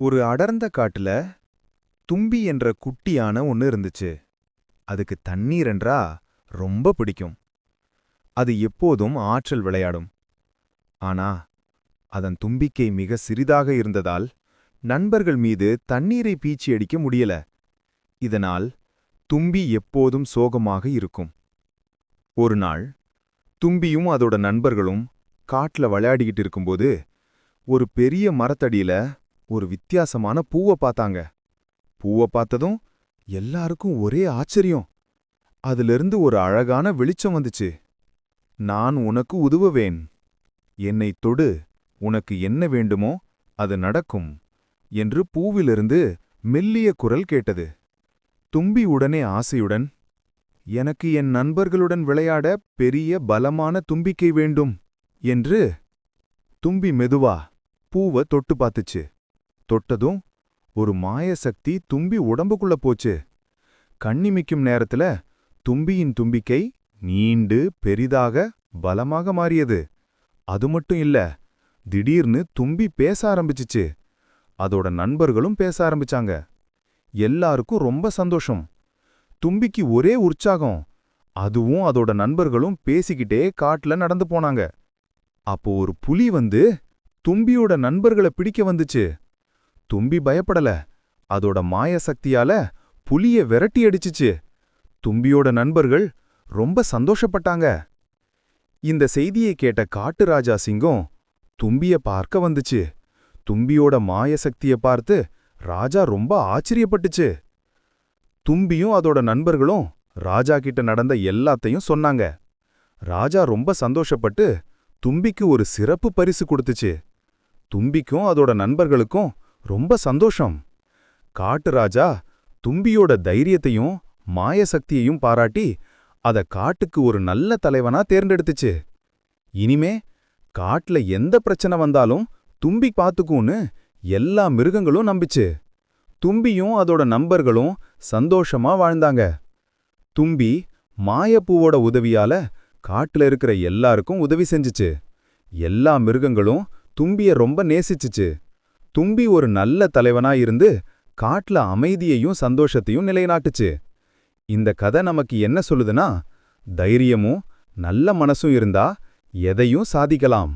ஒரு அடர்ந்த காட்டுல தும்பி என்ற குட்டி யானை ஒன்னு இருந்துச்சு. அதுக்கு தண்ணீர் என்றா ரொம்ப பிடிக்கும். அது எப்போதும் ஆற்றல் விளையாடும். ஆனா அதன் தும்பிக்கை மிக சிறிதாக இருந்ததால் நண்பர்கள் மீது தண்ணீரை பீச்சி அடிக்க முடியல. இதனால் தும்பி எப்போதும் சோகமாக இருக்கும். ஒரு நாள் தும்பியும் அதோட நண்பர்களும் காட்டுல விளையாடிக்கிட்டு இருக்கும்போது ஒரு பெரிய மரத்தடியில ஒரு வித்தியாசமான பூவை பார்த்தாங்க. பூவை பார்த்ததும் எல்லாருக்கும் ஒரே ஆச்சரியம். அதிலிருந்து ஒரு அழகான வெளிச்சம் வந்துச்சு. நான் உனக்கு உதவுவேன். என்னைத் தொடு, உனக்கு என்ன வேண்டுமோ அது நடக்கும் என்று பூவிலிருந்து மெல்லிய குரல் கேட்டது. தும்பி உடனே ஆசையுடன், எனக்கு என் நண்பர்களுடன் விளையாட பெரிய பலமான தும்பிக்கை வேண்டும் என்று தும்பி மெதுவா பூவ தொட்டு பார்த்துச்சு. தொட்டதும் ஒரு மாயசக்தி தும்பி உடம்புக்குள்ள போச்சு. கண்ணிமிக்கும் நேரத்துல தும்பியின் தும்பிக்கை நீண்டு பெரிதாக பலமாக மாறியது. அது மட்டும் இல்ல, திடீர்னு தும்பி பேச ஆரம்பிச்சுச்சு. அதோட நண்பர்களும் பேச ஆரம்பிச்சாங்க. எல்லாருக்கும் ரொம்ப சந்தோஷம். தும்பிக்கு ஒரே உற்சாகம். அதுவும் அதோட நண்பர்களும் பேசிக்கிட்டே காட்டுல நடந்து போனாங்க. அப்போ ஒரு புலி வந்து தும்பியோட நண்பர்களை பிடிக்க வந்துச்சு. தும்பி பயப்படல. அதோட மாயசக்தியால புலிய விரட்டி அடிச்சுச்சு. தும்பியோட நண்பர்கள் ரொம்ப சந்தோஷப்பட்டாங்க. இந்த செய்தியை கேட்ட காட்டு ராஜா சிங்கம் தும்பிய பார்க்க வந்துச்சு. தும்பியோட மாயசக்திய பார்த்து ராஜா ரொம்ப ஆச்சரியப்பட்டுச்சு. தும்பியும் அதோட நண்பர்களும் ராஜா கிட்ட நடந்த எல்லாத்தையும் சொன்னாங்க. ராஜா ரொம்ப சந்தோஷப்பட்டு தும்பிக்கு ஒரு சிறப்பு பரிசு கொடுத்துச்சு. தும்பிக்கும் அதோட நண்பர்களுக்கும் ரொம்ப சந்தோஷம். காட்டு ராஜா தும்பியோட தைரியத்தையும் மாயசக்தியையும் பாராட்டி அத காட்டுக்கு ஒரு நல்ல தலைவனா தேர்ந்தெடுத்துச்சு. இனிமே காட்டுல எந்த பிரச்சனை வந்தாலும் தும்பி பாத்துக்கும்னு எல்லா மிருகங்களும் நம்பிச்சு. தும்பியும் அதோட நண்பர்களும் சந்தோஷமா வாழ்ந்தாங்க. தும்பி மாயப்பூவோட உதவியால காட்டுல இருக்கிற எல்லாருக்கும் உதவி செஞ்சுச்சு. எல்லா மிருகங்களும் தும்பிய ரொம்ப நேசிச்சுச்சு. தும்பி ஒரு நல்ல தலைவனா இருந்து காட்டுல அமைதியையும் சந்தோஷத்தையும் நிலைநாட்டுச்சு. இந்த கதை நமக்கு என்ன சொல்லுதுன்னா, தைரியமும் நல்ல மனசும் இருந்தா எதையும் சாதிக்கலாம்.